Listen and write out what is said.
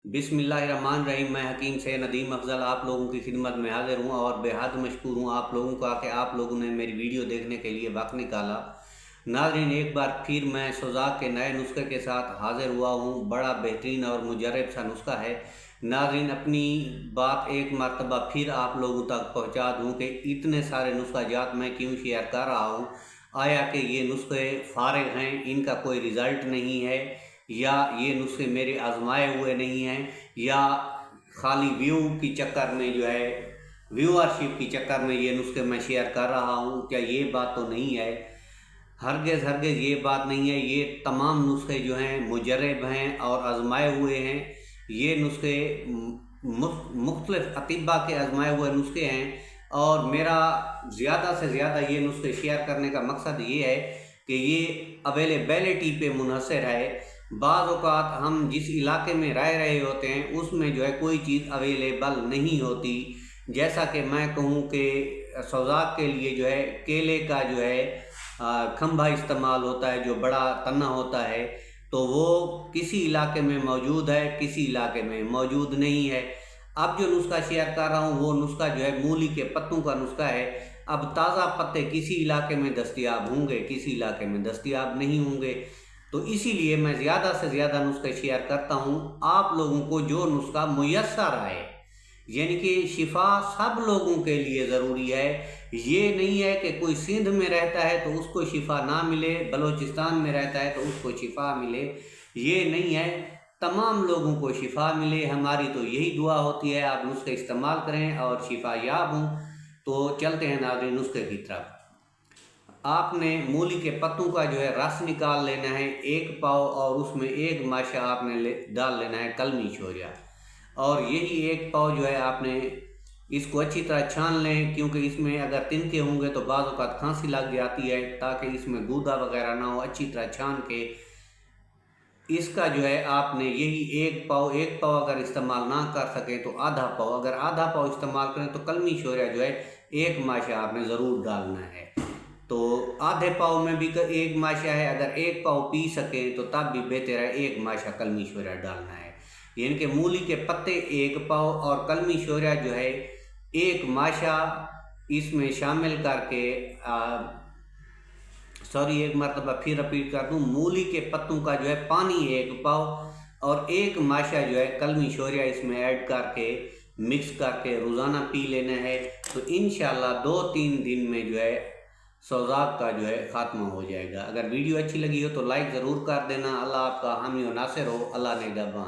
बिस्मिल्लाहिर्रहमानिर्रहीम। मैं हकीम से नदीम अफजल आप लोगों की खिदमत में हाजिर हूँ और बेहद मशकूर हूँ आप लोगों का कि आप लोगों ने मेरी वीडियो देखने के लिए वक्त निकाला। नाज़रीन, एक बार फिर मैं सोज़ाक के नए नुस्खे के साथ हाजिर हुआ हूँ। बड़ा बेहतरीन और मुजरब सा नुस्खा है। नाज़रीन, अपनी बात एक मरतबा फिर आप लोगों तक पहुँचा दूँ कि इतने सारे नुस्खा जात मैं क्यों शेयर कर रहा हूँ। आया कि ये नुस्खे फारिग हैं, इनका कोई रिज़ल्ट नहीं है, या ये नुस्खे मेरे आजमाए हुए नहीं हैं, या खाली व्यू की चक्कर में व्यूअरशिप की चक्कर में ये नुस्खे मैं शेयर कर रहा हूँ। क्या ये बात तो नहीं है? हरगिज़ हरगिज़ ये बात नहीं है। ये तमाम नुस्खे जो हैं मुजरब हैं और आजमाए हुए हैं। ये नुस्खे मुख्तलिफ अतिब्बा के आजमाए हुए नुस्खे हैं और मेरा ज़्यादा से ज़्यादा ये नुस्खे शेयर करने का मकसद ये है कि ये अवेलेबिलिटी पे मुनहसर है। बाज़ औक़ात हम जिस इलाके में रह रहे होते हैं उसमें कोई चीज़ अवेलेबल नहीं होती। जैसा कि मैं कहूँ कि सोज़ाक के लिए केले का खंभा इस्तेमाल होता है, जो बड़ा तना होता है, तो वो किसी इलाके में मौजूद है, किसी इलाके में मौजूद नहीं है। अब जो नुस्खा शेयर कर रहा हूँ वो नुस्खा मूली के पत्तों का नुस्खा है। अब ताज़ा पत्ते किसी इलाके में दस्तयाब होंगे, किसी इलाके में दस्तयाब नहीं होंगे, तो इसीलिए मैं ज़्यादा से ज़्यादा नुस्खे शेयर करता हूँ आप लोगों को जो नुस्खा मुयस्सर आए। यानी कि शिफा सब लोगों के लिए ज़रूरी है। ये नहीं है कि कोई सिंध में रहता है तो उसको शिफा ना मिले, बलूचिस्तान में रहता है तो उसको शिफा मिले, ये नहीं है। तमाम लोगों को शिफा मिले, हमारी तो यही दुआ होती है। आप नुस्खे इस्तेमाल करें और शिफा याब हों। तो चलते हैं नाज़रीन नुस्खे की तरफ। आपने मूली के पत्तों का रस निकाल लेना है 1 पाव, और उसमें 1 माशा आपने डाल लेना है कलमी शोरिया, और यही 1 पाव आपने इसको अच्छी तरह छान लें, क्योंकि इसमें अगर तिनके होंगे तो बाज़ औक़ात खांसी लग जाती है। ताकि इसमें गूदा वगैरह ना हो, अच्छी तरह छान के इसका आपने यही 1 पाव अगर इस्तेमाल ना कर सकें तो आधा पाव, अगर आधा पाव इस्तेमाल करें तो कलमी शोरिया 1 माशा आपने ज़रूर डालना है। तो आधे पाव में भी 1 माशा है, अगर 1 पाव पी सकें तो तब भी बेहतर है 1 माशा कलमी शोरिया डालना है। यानी कि मूली के पत्ते 1 पाव और कलमी शोरिया 1 माशा इसमें शामिल करके एक मरतबा फिर रिपीट कर दूँ, मूली के पत्तों का पानी 1 पाव और 1 माशा कलमी शोरिया इसमें ऐड करके मिक्स करके रोज़ाना पी लेना है। तो इंशाअल्लाह 2-3 दिन में सोज़ाक का ख़ात्मा हो जाएगा। अगर वीडियो अच्छी लगी हो तो लाइक ज़रूर कर देना। अल्लाह आपका हामी व नासिर हो। अल्लाह निगहबान।